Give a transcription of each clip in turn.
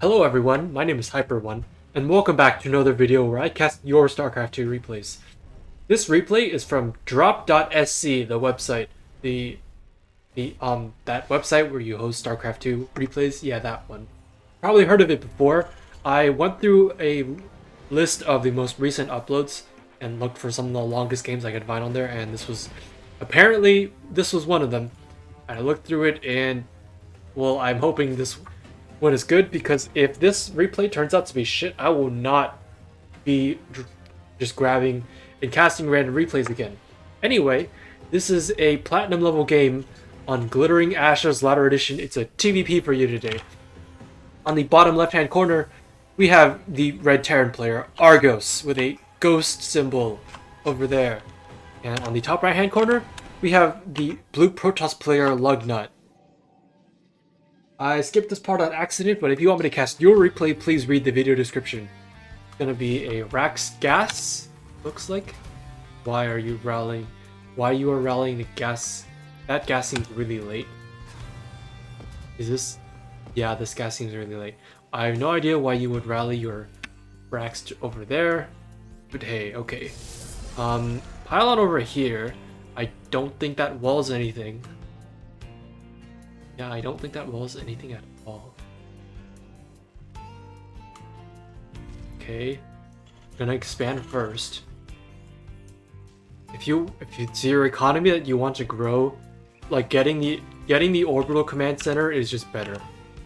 Hello everyone, my name is Hyper1, and welcome back to another video where I cast your StarCraft 2 replays. This replay is from drop.sc, the website. That website where you host StarCraft 2 replays. Yeah, that one. Probably heard of it before. I went through a list of the most recent uploads and looked for some of the longest games I could find on there, and this was one of them. I looked through it and, well, I'm hoping this one is good, because if this replay turns out to be shit, I will not be just grabbing and casting random replays again. Anyway, this is a platinum level game on Glittering Ashes Ladder Edition. It's a TVP for you today. On the bottom left hand corner, we have the red Terran player, ArGhOs, with a ghost symbol over there. And on the top right hand corner, we have the blue Protoss player, Lugnut. I skipped this part on accident, but if you want me to cast your replay, please read the video description. It's gonna be a Rax gas, looks like. Why are you rallying? Why you are rallying the gas? That gas seems really late. Is this? Yeah, this gas seems really late. I have no idea why you would rally your Rax over there, but hey, okay. Pylon over here. I don't think that walls anything. Yeah, I don't think that walls anything at all. Okay, I'm gonna expand first. If it's your economy that you want to grow, like getting the orbital command center is just better.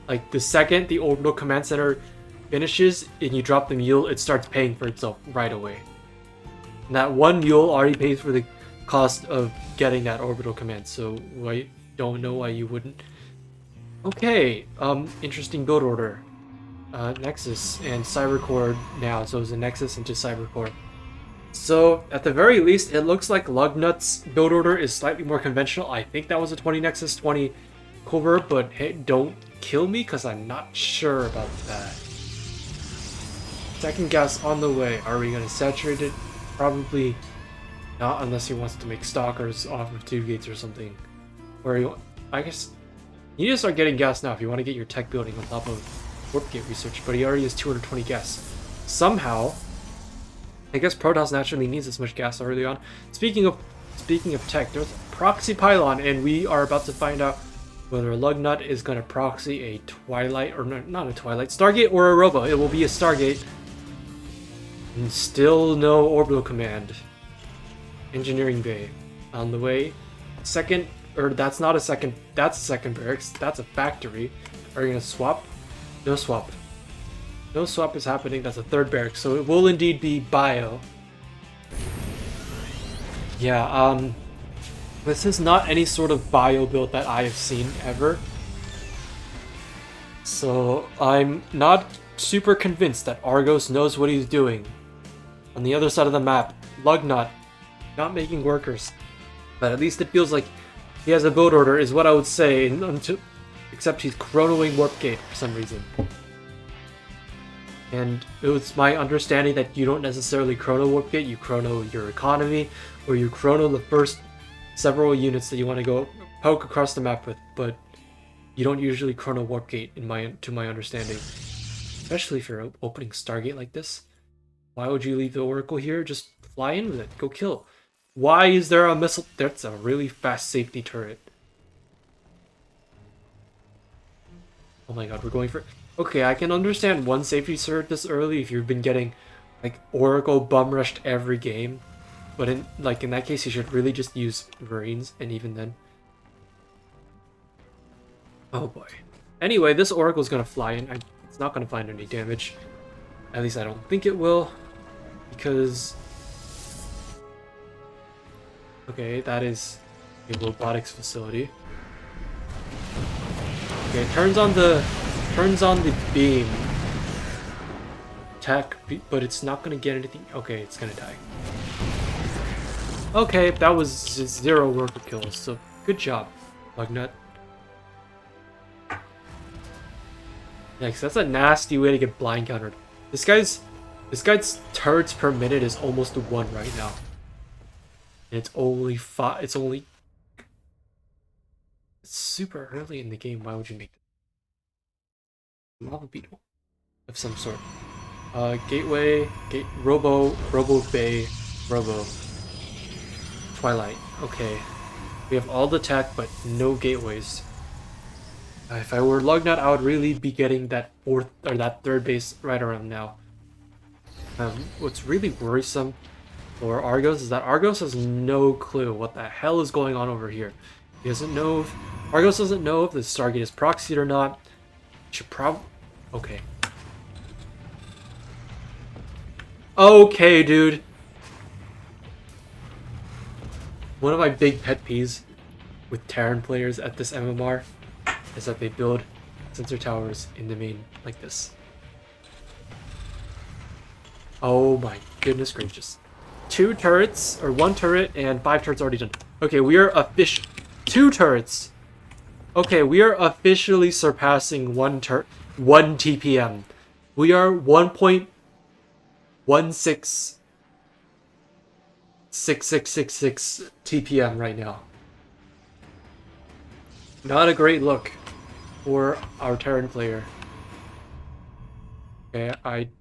Like the second the orbital command center finishes and you drop the mule, it starts paying for itself right away. And that one mule already pays for the cost of getting that orbital command, so I don't know why you wouldn't. Okay, interesting build order. Nexus and Cybercore now, so it's a Nexus into Cybercore. So, at the very least, it looks like Lugnut's build order is slightly more conventional. I think that was a 20 Nexus, 20 Core, but hey, don't kill me, because I'm not sure about that. Second gas on the way. Are we going to saturate it? Probably not, unless he wants to make Stalkers off of 2 gates or something. Or I guess you need to start getting gas now if you want to get your tech building on top of warp gate research, but he already has 220 gas. Somehow, I guess Protoss naturally needs this much gas early on. Speaking of tech, there's a proxy pylon, and we are about to find out whether Lugnut is going to proxy a Twilight, or not a Twilight, Stargate or a Robo. It will be a Stargate. And still no orbital command. Engineering bay on the way. Second. Or that's not a second, that's a second barracks, that's a factory. Are you gonna swap? No swap. No swap is happening, that's a third barracks, so it will indeed be bio. Yeah, this is not any sort of bio build that I have seen ever. So I'm not super convinced that ArGhOs knows what he's doing. On the other side of the map, Lugnut, not making workers. But at least it feels like he has a build order, is what I would say, except he's chronoing Warp Gate for some reason. And it was my understanding that you don't necessarily chrono Warp Gate, you chrono your economy, or you chrono the first several units that you want to go poke across the map with, but you don't usually chrono Warp Gate, to my understanding. Especially if you're opening Stargate like this. Why would you leave the Oracle here? Just fly in with it, go kill. Why is there a missile? That's a really fast safety turret. Oh my god, we're going for... Okay, I can understand one safety turret this early if you've been getting, like, Oracle bum rushed every game. But in that case, you should really just use Marines, and even then... Oh boy. Anyway, this Oracle's gonna fly in. It's not gonna find any damage. At least I don't think it will. Because... Okay, that is a robotics facility. Okay, turns on the beam tech, but it's not gonna get anything. Okay, it's gonna die. Okay, that was 0 worker kills, so good job, Lugnut. Next, that's a nasty way to get blind countered. This guy's turrets per minute is almost 1 right now. And it's only 5. It's super early in the game. Why would you make that? Lava beetle. of some sort. Gateway, Robo, Bay, Robo, Twilight. Okay. We have all the tech, but no gateways. If I were Lugnut, I would really be getting that fourth or that third base right around now. What's really worrisome for ArGhOs is that ArGhOs has no clue what the hell is going on over here. He doesn't know if ArGhOs doesn't know if the Stargate is proxied or not. Should probably okay. Okay, dude. One of my big pet peeves with Terran players at this MMR is that they build sensor towers in the main like this. Oh my goodness gracious. 2 turrets, or 1 turret, and 5 turrets already done. Okay, we are 2 turrets. Okay, we are officially surpassing 1 TPM. We are 1.166666 TPM right now. Not a great look for our Terran player. Okay, I'm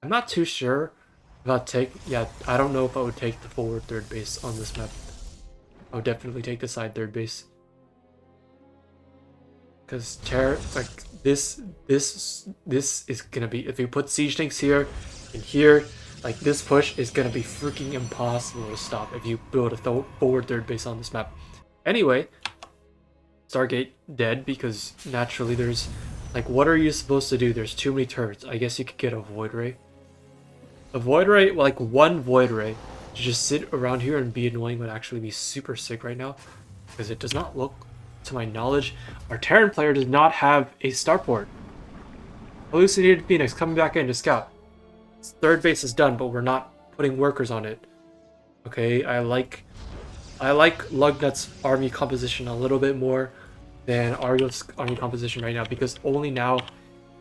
not too sure about I don't know if I would take the forward third base on this map. I would definitely take the side third base. Because this is gonna be, if you put siege tanks here and here, like this push is gonna be freaking impossible to stop if you build a forward third base on this map. Anyway, Stargate dead because naturally there's like, what are you supposed to do? There's too many turrets. I guess you could get a void ray. A void ray, like 1 void ray, to just sit around here and be annoying would actually be super sick right now, because it does not look, to my knowledge, our Terran player does not have a starport. Hallucinated Phoenix coming back in to scout. Third base is done, but we're not putting workers on it. Okay, I like Lugnut's army composition a little bit more than ArGhOs' army composition right now, because only now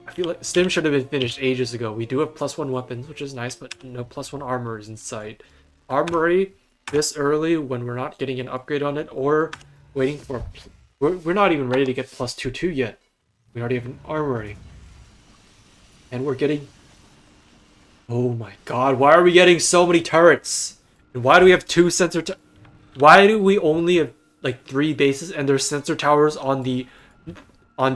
I feel like Stim should have been finished ages ago. We do have +1 weapons, which is nice, but no +1 armor is in sight. Armory this early when we're not getting an upgrade on it, or waiting for, we're not even ready to get +2/2 yet. We already have an armory, and we're getting, oh my god, why are we getting so many turrets? And why do we have 2 sensor why do we only have like 3 bases and there's sensor towers on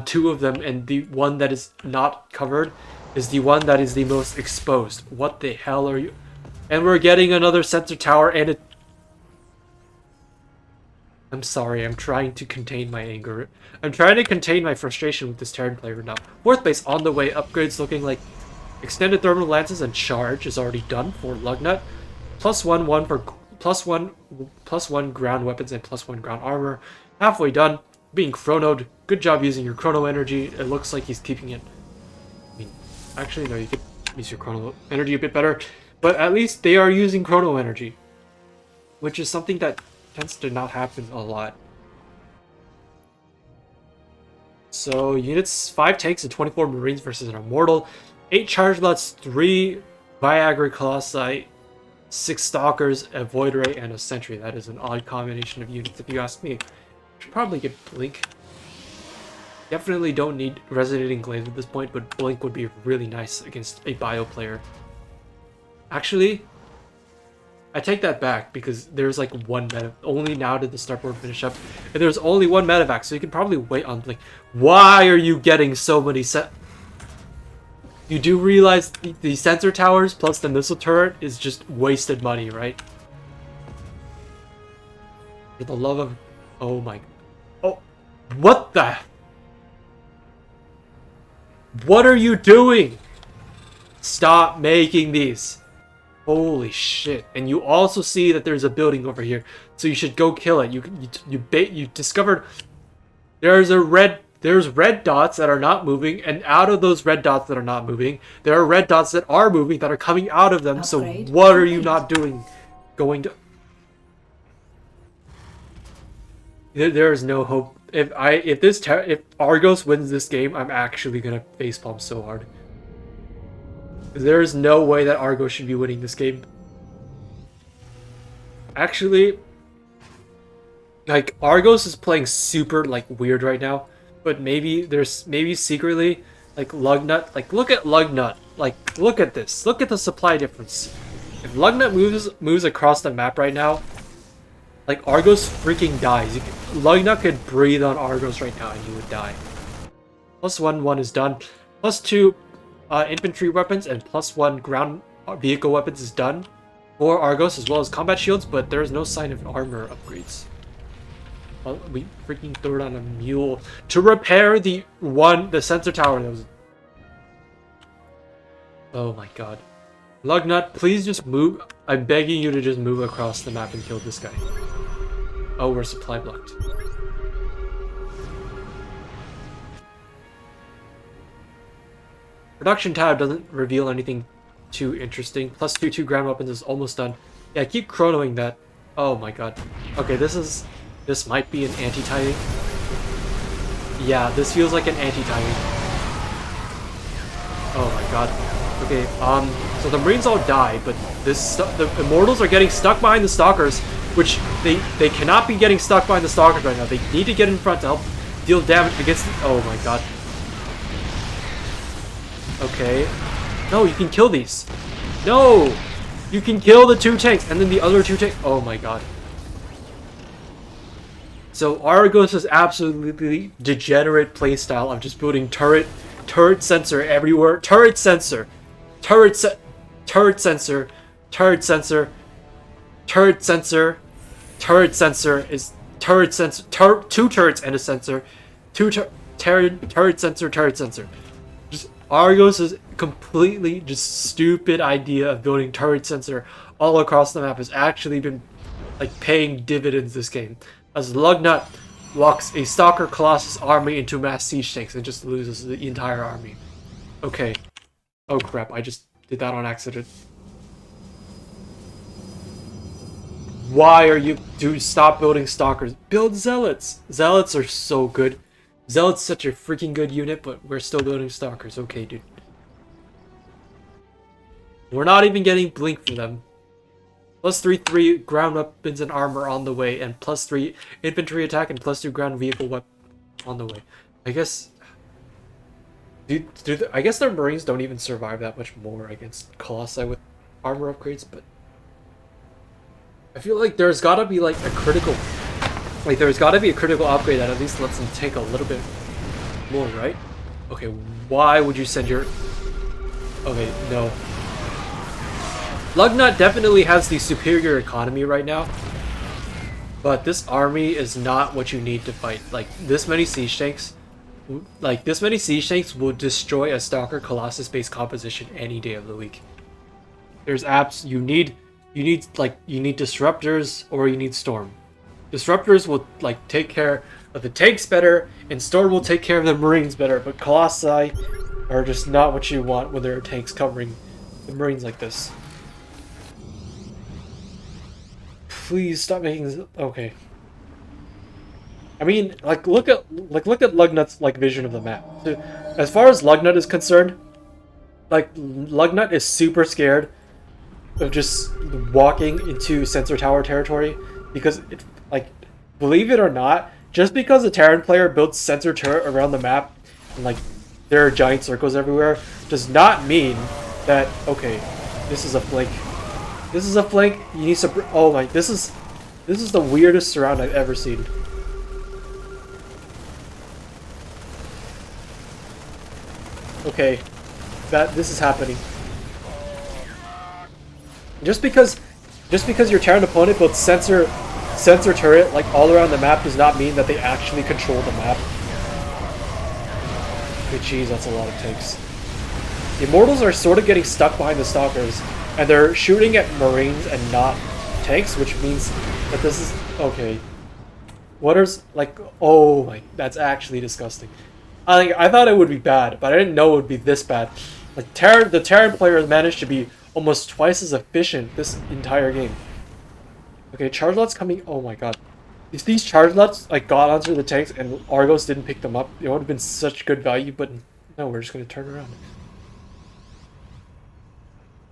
2 of them, and the one that is not covered is the one that is the most exposed? What the hell are you? And we're getting another sensor tower, and it, I'm sorry, I'm trying to contain my anger. I'm trying to contain my frustration with this Terran player now. 4th base on the way, upgrades looking like extended thermal lances and charge is already done for Lugnut. +1 for +1 ground weapons and +1 ground armor. Halfway done. Being chronoed. Good job using your chrono energy. It looks like he's keeping it. I mean, actually, no, you could use your chrono energy a bit better. But at least they are using chrono energy, which is something that tends to not happen a lot. So, units 5 tanks and 24 marines versus an immortal. 8 charge lots, 3 Viagra Colossi, 6 stalkers, a void ray, and a sentry. That is an odd combination of units if you ask me. Should probably get blink. Definitely don't need resonating glaze at this point, but blink would be really nice against a bio player. Actually, I take that back, because there's like 1 meta. Only now did the starport finish up, and there's only 1 medevac, so you can probably wait on blink. Why are you getting so many You do realize the sensor towers plus the missile turret is just wasted money, right? For the love of... Oh my... Oh, what the... What are you doing? Stop making these. Holy shit. And you also see that there's a building over here, so you should go kill it. You discovered there's red dots that are not moving, and out of those red dots that are not moving, there are red dots that are moving that are coming out of them. So what are you not doing? Going to... There is no hope. If ArGhOs wins this game, I'm actually gonna facepalm so hard. There is no way that ArGhOs should be winning this game. Actually, like, ArGhOs is playing super like weird right now. but maybe secretly like Lugnut. Like look at Lugnut. Like look at this. Look at the supply difference. If Lugnut moves across the map right now, like ArGhOs freaking dies. Lugnut could breathe on ArGhOs right now and he would die. +1 is done. +2 infantry weapons and +1 ground vehicle weapons is done for ArGhOs as well as combat shields, but there is no sign of armor upgrades. Well, we freaking threw it on a mule to repair the sensor tower that was. Oh my god. Lugnut, please just move. I'm begging you to just move across the map and kill this guy. Oh, we're supply blocked. Production tab doesn't reveal anything too interesting. +2 ground weapons is almost done. Yeah, I keep chronoing that. Oh my god. Okay, this might be an anti-timing. Yeah, this feels like an anti-timing. Oh my god. Okay, so the Marines all die, but the Immortals are getting stuck behind the Stalkers, which they cannot be getting stuck behind the Stalkers right now. They need to get in front to help deal damage against oh my god. Okay. No, you can kill these. No! You can kill the 2 tanks, and then the other 2 tanks. Oh my god. So ArGhOs is absolutely degenerate playstyle of just building turret sensor everywhere. Turret sensor. Turret sensor. Turret sensor. Turret sensor. Turret sensor is turret sensor. 2 turrets and a sensor. Turret sensor. Just ArGhOs is completely just stupid idea of building turret sensor all across the map has actually been like paying dividends this game. As Lugnut locks a Stalker Colossus army into mass siege tanks and just loses the entire army. Okay. Oh crap, I just did that on accident. Why are you... Dude, stop building Stalkers. Build Zealots! Zealots are so good. Zealot's such a freaking good unit, but we're still building Stalkers. Okay, dude. We're not even getting Blink for them. +3 ground weapons and armor on the way, and +3 infantry attack and +2 ground vehicle weapon on the way. I guess... I guess their Marines don't even survive that much more against Colossi with armor upgrades, but... I feel like there's gotta be like a critical... Like there's gotta be a critical upgrade that at least lets them take a little bit more, right? Okay, why would you send your... Okay, no. Lugnut definitely has the superior economy right now, but this army is not what you need to fight. Like this many siege tanks will destroy a Stalker Colossus based composition any day of the week. There's apps you need disruptors or you need storm. Disruptors will like take care of the tanks better, and storm will take care of the Marines better. But Colossi are just not what you want when there are tanks covering the Marines like this. Please stop making this. Okay. I mean, look at Lugnut's vision of the map. So, as far as Lugnut is concerned, Lugnut is super scared of just walking into sensor tower territory because believe it or not, just because a Terran player builds sensor turret around the map and there are giant circles everywhere does not mean that okay, this is a flank. This is a flank. You need some. Oh my! This is the weirdest surround I've ever seen. Okay, this is happening. Just because your Terran opponent builds sensor turret all around the map does not mean that they actually control the map. Okay, jeez, that's a lot of tanks. The Immortals are sort of getting stuck behind the Stalkers. And they're shooting at Marines and not tanks, which means that this is... Okay. What is... Oh my... That's actually disgusting. I thought it would be bad, but I didn't know it would be this bad. The Terran players managed to be almost twice as efficient this entire game. Okay, charge lots coming... Oh my god. If these charge lots got onto the tanks and ArGhOs didn't pick them up, it would have been such good value, but no, we're just going to turn around.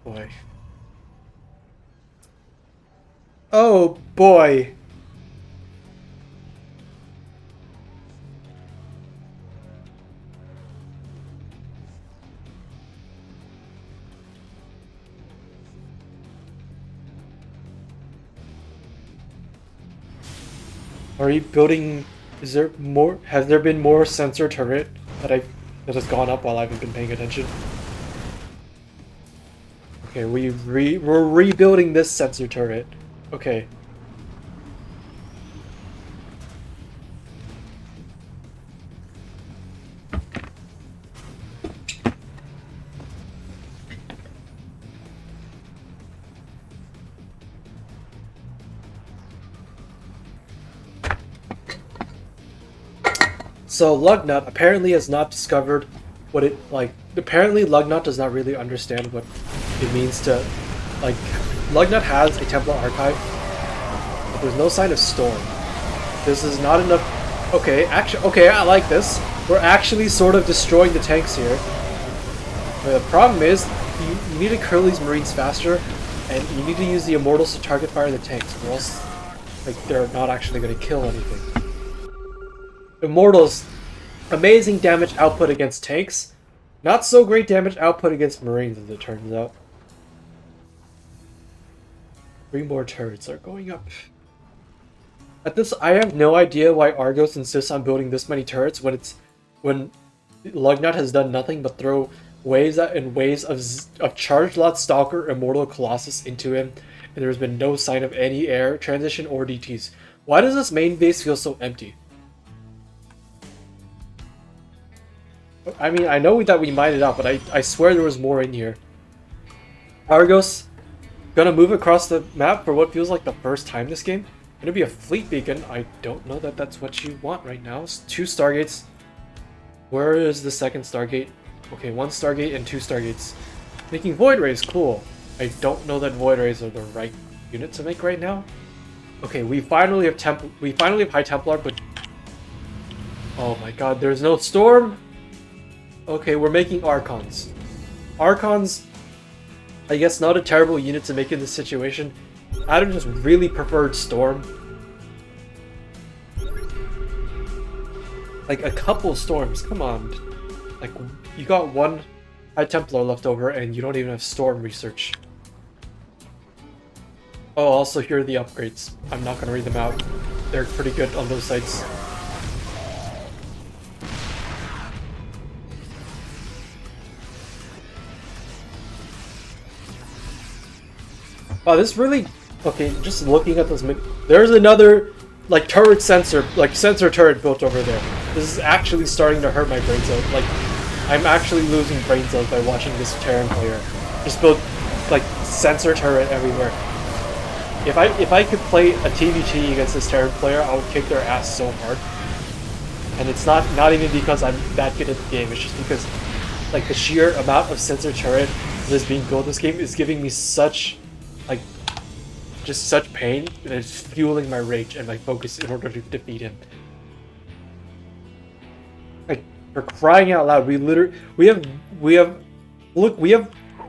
Boy. Oh boy. Are you building? Is there more? Has there been more sensor turret that has gone up while I haven't been paying attention? Okay, we're rebuilding this sensor turret. Okay. So Lugnut apparently has not discovered what it like. Apparently Lugnut does not really understand what it means to like. Lugnut has a Templar archive, but there's no sign of storm. This is not enough. Okay, actually, okay, I like this. We're actually sort of destroying the tanks here. But the problem is you need to kill these Marines faster, and you need to use the Immortals to target fire the tanks, or else like they're not actually going to kill anything. Immortals, amazing damage output against tanks, not so great damage output against Marines as it turns out. 3 more turrets are going up. At this, I have no idea why ArGhOs insists on building this many turrets when Lugnut has done nothing but throw waves and waves of Charged Lot Stalker Immortal Colossus into him, and there has been no sign of any air transition or DTs. Why does this main base feel so empty? I mean, I know that we mined it out, but I swear there was more in here. ArGhOs gonna move across the map for what feels like the first time this game. Gonna be a fleet beacon. I don't know that that's what you want right now. It's 2 Stargates. Where is the second Stargate? Okay, 1 Stargate and 2 Stargates. Making Void Rays, cool. I don't know that Void Rays are the right unit to make right now. Okay, we finally have High Templar, but oh my god, there's no storm. Okay, we're making Archons. Archons, I guess not a terrible unit to make in this situation. I'd have just really preferred Storm. Like a couple Storms, come on. Like, you got 1 High Templar left over and you don't even have Storm research. Oh, also here are the upgrades. I'm not gonna read them out. They're pretty good on those sites. Wow, this really... Okay, just looking at this... There's another, like, turret sensor, like, sensor turret built over there. This is actually starting to hurt my brain cells. Like, I'm actually losing brain cells by watching this Terran player just build, like, sensor turret everywhere. If I could play a TVT against this Terran player, I would kick their ass so hard. And it's not even because I'm that good at the game, it's just because, like, the sheer amount of sensor turret that is being built in this game is giving me such... like, just such pain, and it's fueling my rage and my focus in order to defeat him. Like, for crying out loud, we have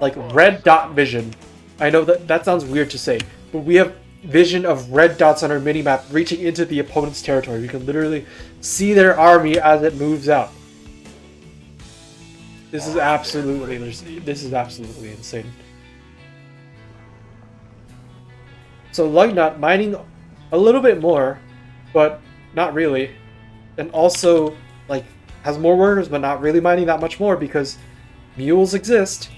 like red dot vision. I know that sounds weird to say, but we have vision of red dots on our minimap reaching into the opponent's territory. We can literally see their army as it moves out. This is absolutely insane. So Lugnut mining a little bit more, but not really. And also, like, has more workers, but not really mining that much more because mules exist.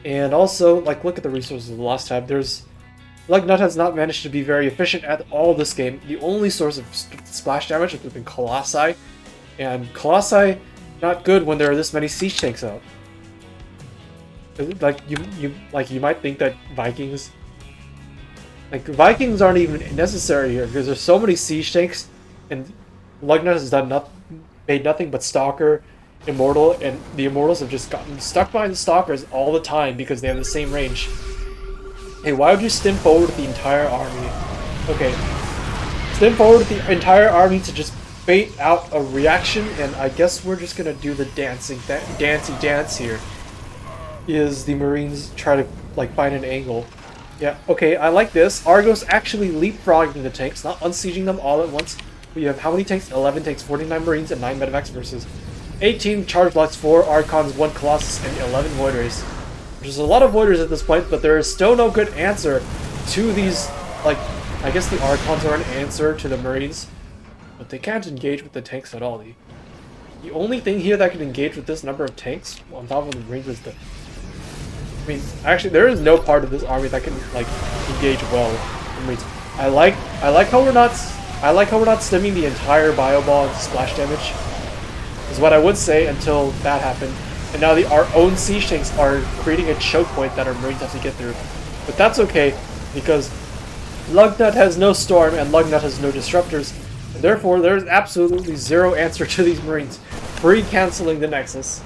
And also, like, look at the resources of the last tab. Lugnut has not managed to be very efficient at all this game. The only source of splash damage has been Colossi. And Colossi, not good when there are this many siege tanks out. Like, you might think that Vikings... Like, Vikings aren't even necessary here because there's so many siege tanks, and Lugnut has made nothing but Stalker, Immortal, and the Immortals have just gotten stuck behind the Stalkers all the time because they have the same range. Hey, why would you stim forward with the entire army? Okay, stim forward with the entire army to just bait out a reaction, and I guess we're just gonna do the dancey dance here. Is the Marines try to, like, find an angle. Yeah, okay, I like this. ArGhOs actually leapfrogging the tanks, not unsieging them all at once. We have how many tanks? 11 tanks, 49 Marines, and 9 medevacs versus 18 charge lots, 4 Archons, 1 Colossus, and 11 Void Rays. There's a lot of Void Rays at this point, but there is still no good answer to these, like, I guess the Archons are an answer to the Marines, but they can't engage with the tanks at all. The only thing here that can engage with this number of tanks on top of the Marines is the... I mean, actually, there is no part of this army that can, like, engage well with the Marines. I like how we're not stemming the entire bio ball into splash damage. Is what I would say until that happened. And now our own siege tanks are creating a choke point that our Marines have to get through. But that's okay, because Lugnut has no storm and Lugnut has no disruptors. And therefore, there's absolutely zero answer to these Marines pre-canceling the Nexus.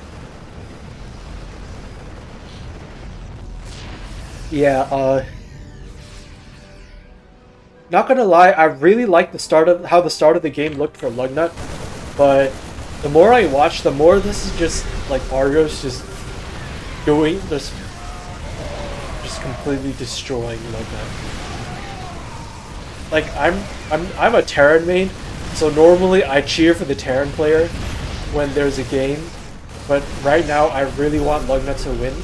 Yeah, not gonna lie, I really like how the start of the game looked for Lugnut, but the more I watch, the more this is just like ArGhOs just completely destroying Lugnut. Like I'm a Terran main, so normally I cheer for the Terran player when there's a game, but right now I really want Lugnut to win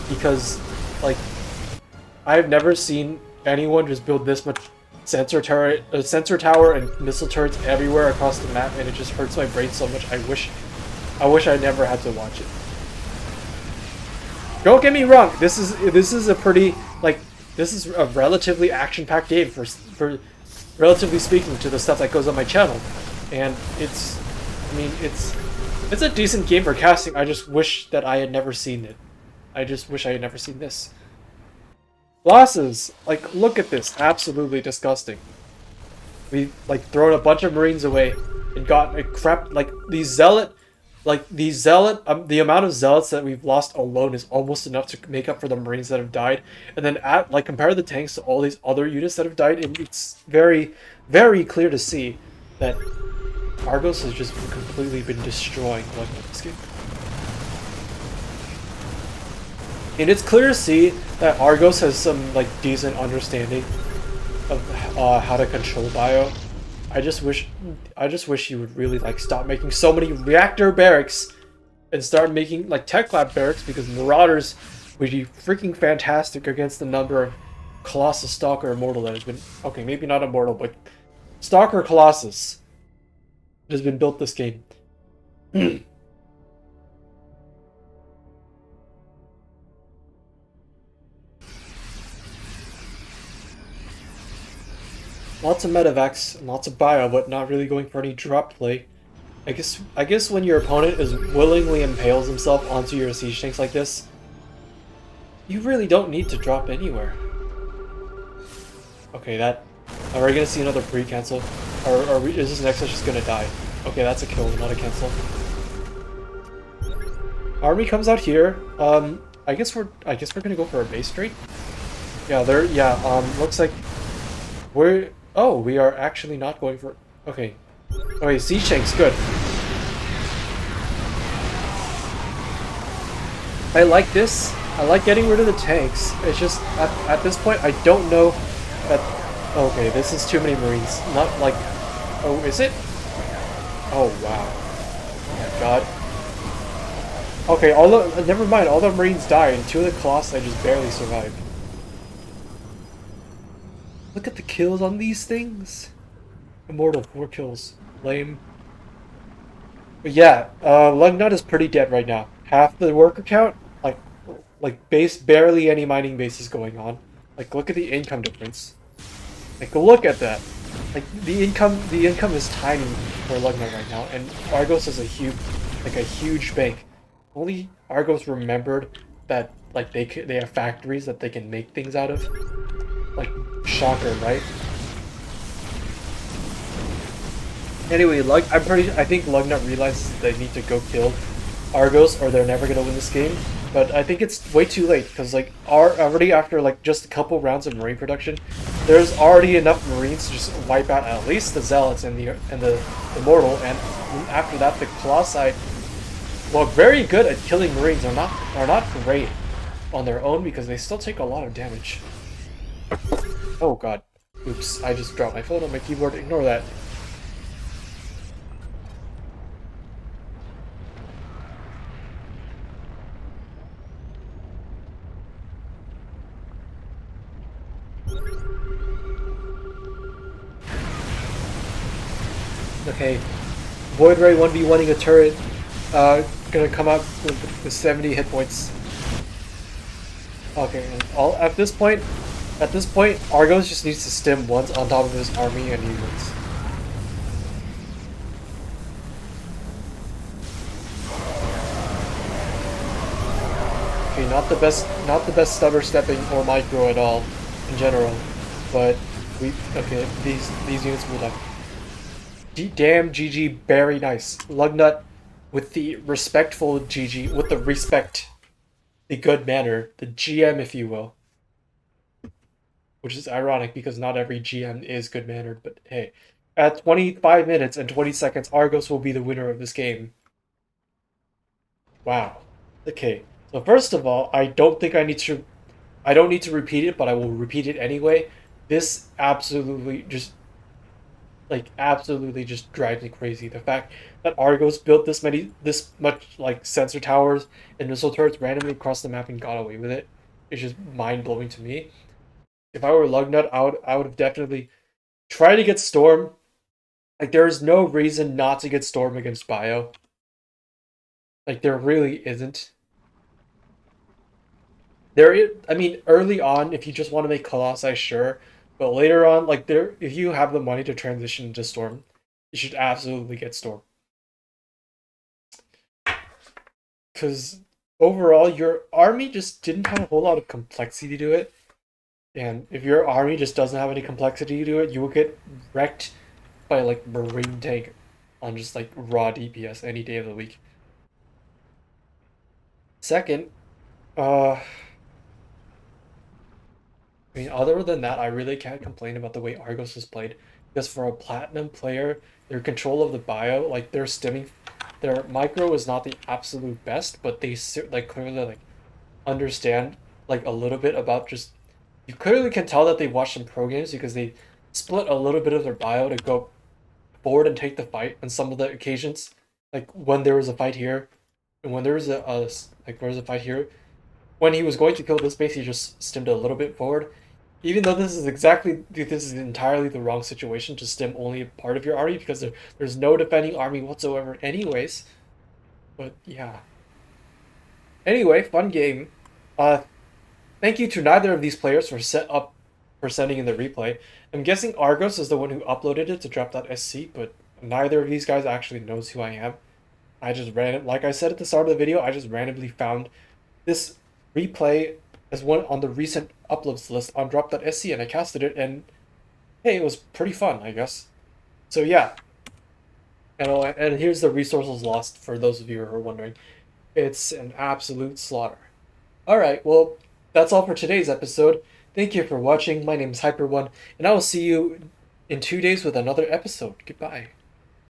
because like I've never seen anyone just build this much sensor tower and missile turrets everywhere across the map, and it just hurts my brain so much. I wish I never had to watch it. Don't get me wrong. This is a pretty this is a relatively action-packed game for relatively speaking to the stuff that goes on my channel, and it's a decent game for casting. I just wish that I had never seen it. I just wish I had never seen this. Losses! Like, look at this. Absolutely disgusting. We've, like, thrown a bunch of Marines away and got a crap, like, the amount of Zealots that we've lost alone is almost enough to make up for the Marines that have died. And then, compare the tanks to all these other units that have died, and it's very, very clear to see that ArGhOs has just completely been destroying this game. And it's clear to see that ArGhOs has some like decent understanding of how to control bio. I just wish he would really like stop making so many reactor barracks and start making like tech lab barracks, because Marauders would be freaking fantastic against the number of Colossus, Stalker, Immortal that has been maybe not Immortal, but Stalker Colossus has been built this game. Lots of medevacs and lots of bio, but not really going for any drop play. I guess when your opponent is willingly impales himself onto your siege tanks like this, you really don't need to drop anywhere. Okay, are we gonna see another pre-cancel? Or is this Nexus just gonna die? Okay, that's a kill, not a cancel. Army comes out here. I guess we're gonna go for a base trade. Yeah, looks like we are actually not going for... Okay, siege tanks, good. I like this. I like getting rid of the tanks. It's just, at this point, I don't know that... Okay, this is too many Marines. Not like... Oh, is it? Oh, wow. Oh my god. Okay, never mind, all the Marines died, and 2 of the Colossi just barely survived. Look at the kills on these things. Immortal, 4 kills. Lame. But yeah, Lugnut is pretty dead right now. Half the worker count, barely any mining base is going on. Like, look at the income difference. Like, look at that. Like, the income is tiny for Lugnut right now, and ArGhOs is a huge bank. Only ArGhOs remembered that, like, they have factories that they can make things out of. Like, shocker, right? Anyway, I think Lugnut realizes they need to go kill ArGhOs or they're never gonna win this game. But I think it's way too late, because like already after like just a couple rounds of Marine production, there's already enough Marines to just wipe out at least the Zealots and the Immortal, and after that the Colossi, while very good at killing Marines, are not great on their own because they still take a lot of damage. Oh god. Oops, I just dropped my phone on my keyboard, ignore that. Okay, Void Ray 1v1ing a turret. Gonna come out with 70 hit points. Okay, and at this point, ArGhOs just needs to stim once on top of his army and he wins. Okay, not the best stutter stepping or micro at all, in general, but these units will die. Damn GG, very nice. Lugnut with the respectful GG, with the respect, the good manner, the GM if you will. Which is ironic because not every GM is good mannered, but hey. At 25 minutes and 20 seconds, ArGhOs will be the winner of this game. Wow. Okay. So first of all, I don't need to repeat it, but I will repeat it anyway. This absolutely just drives me crazy. The fact that ArGhOs built this much like sensor towers and missile turrets randomly across the map and got away with it is just mind blowing to me. If I were Lugnut, I would have definitely tried to get Storm. Like there is no reason not to get Storm against Bio. Like there really isn't. I mean, early on, if you just want to make Colossi, sure. But later on, if you have the money to transition to Storm, you should absolutely get Storm. Because overall, your army just didn't have a whole lot of complexity to it. And if your army just doesn't have any complexity to it, you will get wrecked by like Marine tank on just like raw DPS any day of the week. Second, I mean, other than that, I really can't complain about the way ArGhOs is played. Because for a platinum player, their control of the bio, like their stimming, their micro is not the absolute best, but they like clearly like understand like a little bit about just. You clearly can tell that they watch some pro games because they split a little bit of their bio to go forward and take the fight on some of the occasions. Like when there was a fight here, and when there was a fight here, when he was going to kill this base, he just stimmed a little bit forward. Even though this is entirely the wrong situation to stim only a part of your army because there's no defending army whatsoever anyways. But yeah. Anyway, fun game. Thank you to neither of these players for sending in the replay. I'm guessing ArGhOs is the one who uploaded it to drop.sc, but neither of these guys actually knows who I am. Like I said at the start of the video, I just randomly found this replay as one on the recent uploads list on drop.sc and I casted it and hey, it was pretty fun, I guess. So yeah. And here's the resources lost for those of you who are wondering. It's an absolute slaughter. Alright, well, that's all for today's episode. Thank you for watching. My name is Hyper1, and I will see you in 2 days with another episode. Goodbye.